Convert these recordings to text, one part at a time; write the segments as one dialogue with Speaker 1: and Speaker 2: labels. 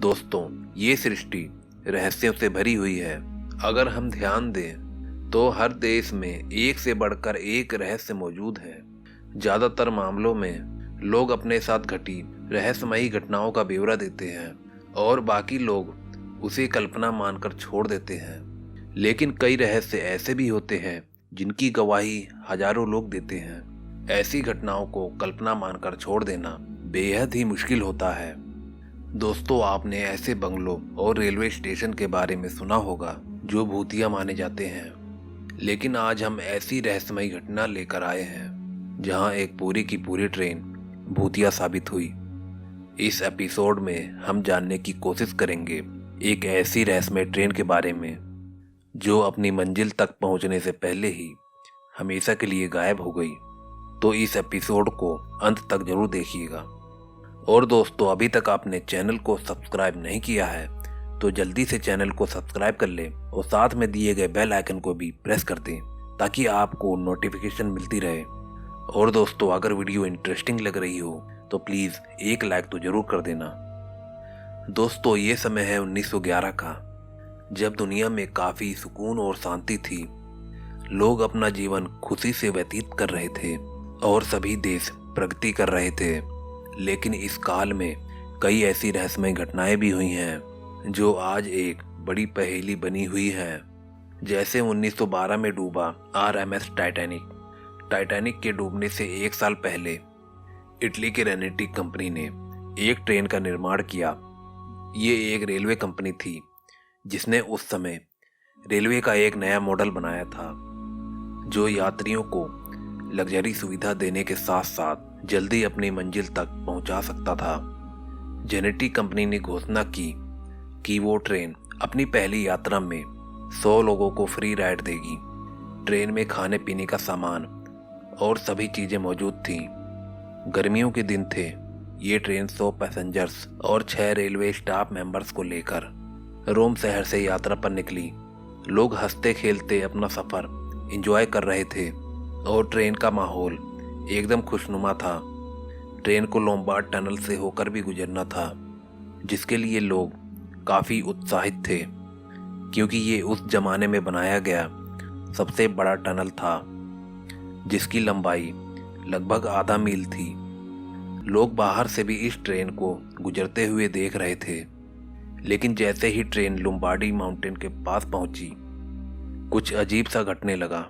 Speaker 1: दोस्तों, ये सृष्टि रहस्यों से भरी हुई है। अगर हम ध्यान दें तो हर देश में एक से बढ़कर एक रहस्य मौजूद है। ज्यादातर मामलों में लोग अपने साथ घटी रहस्यमयी घटनाओं का ब्यौरा देते हैं और बाकी लोग उसे कल्पना मानकर छोड़ देते हैं। लेकिन कई रहस्य ऐसे भी होते हैं जिनकी गवाही हजारों लोग देते हैं। ऐसी घटनाओं को कल्पना मानकर छोड़ देना बेहद ही मुश्किल होता है। दोस्तों, आपने ऐसे बंगलों और रेलवे स्टेशन के बारे में सुना होगा जो भूतिया माने जाते हैं। लेकिन आज हम ऐसी रहस्यमयी घटना लेकर आए हैं जहां एक पूरी की पूरी ट्रेन भूतिया साबित हुई। इस एपिसोड में हम जानने की कोशिश करेंगे एक ऐसी रहस्यमय ट्रेन के बारे में जो अपनी मंजिल तक पहुंचने से पहले ही हमेशा के लिए गायब हो गई। तो इस एपिसोड को अंत तक जरूर देखिएगा। और दोस्तों, अभी तक आपने चैनल को सब्सक्राइब नहीं किया है तो जल्दी से चैनल को सब्सक्राइब कर लें और साथ में दिए गए बेल आइकन को भी प्रेस कर दें ताकि आपको नोटिफिकेशन मिलती रहे। और दोस्तों, अगर वीडियो इंटरेस्टिंग लग रही हो तो प्लीज़ एक लाइक तो जरूर कर देना। दोस्तों, ये समय है 1911 का, जब दुनिया में काफ़ी सुकून और शांति थी। लोग अपना जीवन खुशी से व्यतीत कर रहे थे और सभी देश प्रगति कर रहे थे। लेकिन इस काल में कई ऐसी रहस्यमय घटनाएं भी हुई हैं जो आज एक बड़ी पहेली बनी हुई है। जैसे 1912 में डूबा RMS टाइटैनिक के डूबने से एक साल पहले इटली के रेनेटी कंपनी ने एक ट्रेन का निर्माण किया। ये एक रेलवे कंपनी थी जिसने उस समय रेलवे का एक नया मॉडल बनाया था जो यात्रियों को लग्जरी सुविधा देने के साथ साथ जल्दी अपनी मंजिल तक पहुंचा सकता था। जेनेटिक कंपनी ने घोषणा की कि वो ट्रेन अपनी पहली यात्रा में 100 लोगों को फ्री राइड देगी। ट्रेन में खाने पीने का सामान और सभी चीजें मौजूद थीं। गर्मियों के दिन थे। ये ट्रेन 100 पैसेंजर्स और 6 रेलवे स्टाफ मेंबर्स को लेकर रोम शहर से यात्रा पर निकली। लोग हंसते खेलते अपना सफर एंजॉय कर रहे थे और ट्रेन का माहौल एकदम खुशनुमा था। ट्रेन को लोम्बार्ड टनल से होकर भी गुजरना था जिसके लिए लोग काफ़ी उत्साहित थे क्योंकि ये उस जमाने में बनाया गया सबसे बड़ा टनल था जिसकी लंबाई लगभग आधा मील थी। लोग बाहर से भी इस ट्रेन को गुजरते हुए देख रहे थे। लेकिन जैसे ही ट्रेन लोम्बार्डी माउंटेन के पास पहुंची, कुछ अजीब सा घटने लगा।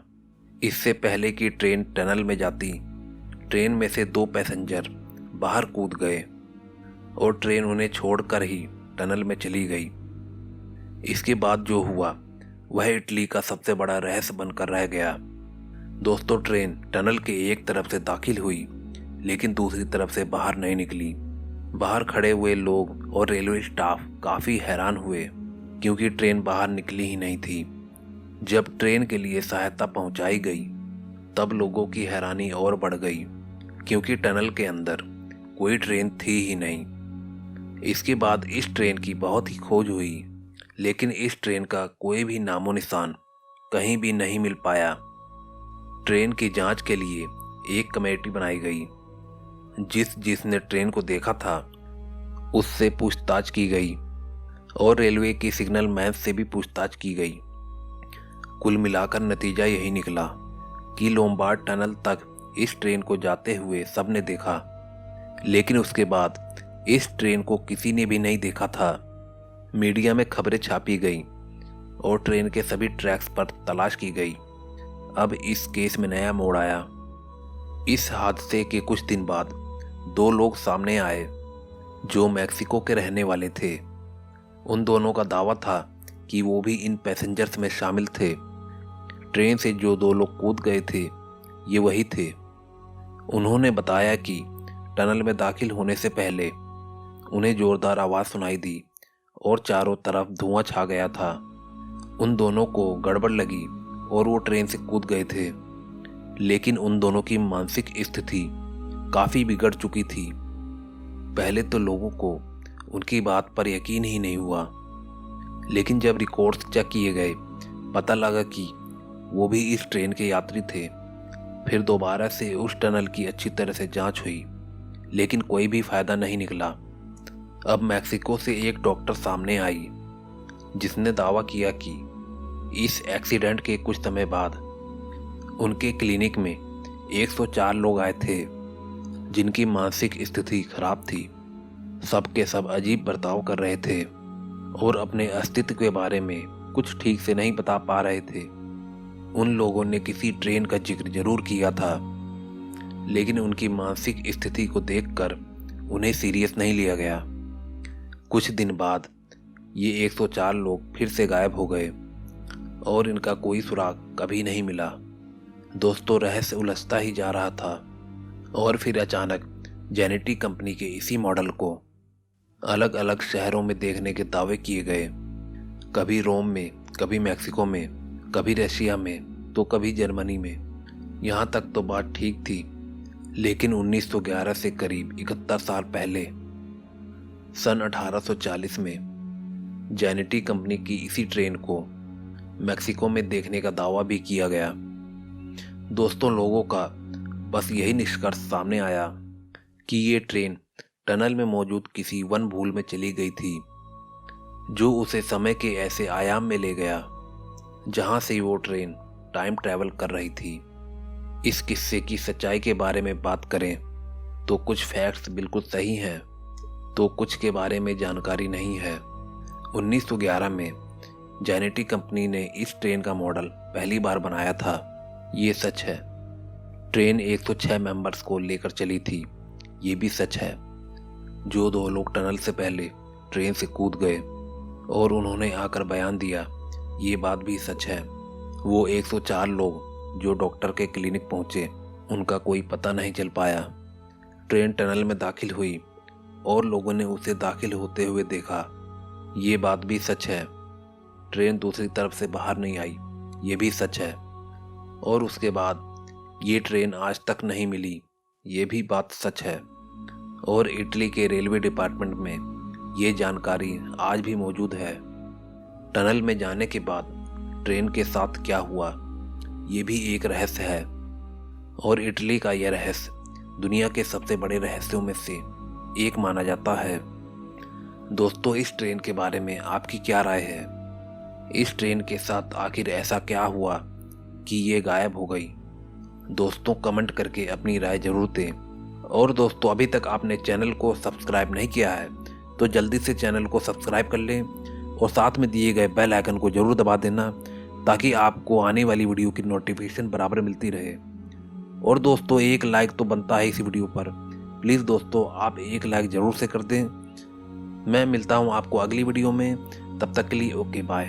Speaker 1: इससे पहले कि ट्रेन टनल में जाती, ट्रेन में से 2 पैसेंजर बाहर कूद गए और ट्रेन उन्हें छोड़कर ही टनल में चली गई। इसके बाद जो हुआ वह इटली का सबसे बड़ा रहस्य बनकर रह गया। दोस्तों, ट्रेन टनल के एक तरफ से दाखिल हुई लेकिन दूसरी तरफ से बाहर नहीं निकली। बाहर खड़े हुए लोग और रेलवे स्टाफ काफ़ी हैरान हुए क्योंकि ट्रेन बाहर निकली ही नहीं थी। जब ट्रेन के लिए सहायता पहुंचाई गई तब लोगों की हैरानी और बढ़ गई क्योंकि टनल के अंदर कोई ट्रेन थी ही नहीं। इसके बाद इस ट्रेन की बहुत ही खोज हुई लेकिन इस ट्रेन का कोई भी नामो निशान कहीं भी नहीं मिल पाया। ट्रेन की जांच के लिए एक कमेटी बनाई गई। जिसने ट्रेन को देखा था उससे पूछताछ की गई और रेलवे की सिग्नल मैन से भी पूछताछ की गई। कुल मिलाकर नतीजा यही निकला कि लोम्बार्ड टनल तक इस ट्रेन को जाते हुए सबने देखा, लेकिन उसके बाद इस ट्रेन को किसी ने भी नहीं देखा था। मीडिया में खबरें छापी गई और ट्रेन के सभी ट्रैक्स पर तलाश की गई। अब इस केस में नया मोड़ आया। इस हादसे के कुछ दिन बाद 2 लोग सामने आए जो मैक्सिको के रहने वाले थे। उन दोनों का दावा था कि वो भी इन पैसेंजर्स में शामिल थे। ट्रेन से जो 2 लोग कूद गए थे ये वही थे। उन्होंने बताया कि टनल में दाखिल होने से पहले उन्हें जोरदार आवाज़ सुनाई दी और चारों तरफ धुआं छा गया था। उन दोनों को गड़बड़ लगी और वो ट्रेन से कूद गए थे। लेकिन उन दोनों की मानसिक स्थिति काफ़ी बिगड़ चुकी थी। पहले तो लोगों को उनकी बात पर यकीन ही नहीं हुआ, लेकिन जब रिकॉर्ड्स चेक किए गए पता लगा कि वो भी इस ट्रेन के यात्री थे। फिर दोबारा से उस टनल की अच्छी तरह से जांच हुई लेकिन कोई भी फायदा नहीं निकला। अब मैक्सिको से एक डॉक्टर सामने आई जिसने दावा किया कि इस एक्सीडेंट के कुछ समय बाद उनके क्लिनिक में 104 लोग आए थे जिनकी मानसिक स्थिति खराब थी। सब के सब अजीब बर्ताव कर रहे थे और अपने अस्तित्व के बारे में कुछ ठीक से नहीं बता पा रहे थे। उन लोगों ने किसी ट्रेन का जिक्र जरूर किया था, लेकिन उनकी मानसिक स्थिति को देखकर उन्हें सीरियस नहीं लिया गया। कुछ दिन बाद ये 104 लोग फिर से गायब हो गए और इनका कोई सुराग कभी नहीं मिला। दोस्तों, रहस्य उलझता ही जा रहा था और फिर अचानक जेनेटिक कंपनी के इसी मॉडल को अलग अलग शहरों में देखने के दावे किए गए। कभी रोम में, कभी मैक्सिको में, कभी रशिया में, तो कभी जर्मनी में। यहाँ तक तो बात ठीक थी, लेकिन 1911 से करीब 71 साल पहले सन 1840 में जेनेटिक कंपनी की इसी ट्रेन को मैक्सिको में देखने का दावा भी किया गया। दोस्तों, लोगों का बस यही निष्कर्ष सामने आया कि ये ट्रेन टनल में मौजूद किसी वन भूल में चली गई थी, जो उसे समय के ऐसे आयाम में ले गया जहां से वो ट्रेन टाइम ट्रैवल कर रही थी। इस किस्से की सच्चाई के बारे में बात करें तो कुछ फैक्ट्स बिल्कुल सही हैं, तो कुछ के बारे में जानकारी नहीं है। 1911 में जेनेटिक कंपनी ने इस ट्रेन का मॉडल पहली बार बनाया था, ये सच है। ट्रेन 106 मेंबर्स को लेकर चली थी, ये भी सच है। जो 2 लोग टनल से पहले ट्रेन से कूद गए और उन्होंने आकर बयान दिया, ये बात भी सच है। वो 104 लोग जो डॉक्टर के क्लिनिक पहुंचे, उनका कोई पता नहीं चल पाया। ट्रेन टनल में दाखिल हुई और लोगों ने उसे दाखिल होते हुए देखा, ये बात भी सच है। ट्रेन दूसरी तरफ से बाहर नहीं आई, ये भी सच है। और उसके बाद ये ट्रेन आज तक नहीं मिली, ये भी बात सच है। और इटली के रेलवे डिपार्टमेंट में ये जानकारी आज भी मौजूद है। टनल में जाने के बाद ट्रेन के साथ क्या हुआ, ये भी एक रहस्य है। और इटली का यह रहस्य दुनिया के सबसे बड़े रहस्यों में से एक माना जाता है। दोस्तों, इस ट्रेन के बारे में आपकी क्या राय है? इस ट्रेन के साथ आखिर ऐसा क्या हुआ कि ये गायब हो गई? दोस्तों, कमेंट करके अपनी राय जरूर दें। और दोस्तों, अभी तक आपने चैनल को सब्सक्राइब नहीं किया है तो जल्दी से चैनल को सब्सक्राइब कर लें और साथ में दिए गए बेल आइकन को जरूर दबा देना, ताकि आपको आने वाली वीडियो की नोटिफिकेशन बराबर मिलती रहे। और दोस्तों, एक लाइक तो बनता है इस वीडियो पर। प्लीज़ दोस्तों, आप एक लाइक ज़रूर से कर दें। मैं मिलता हूँ आपको अगली वीडियो में, तब तक के लिए ओके बाय।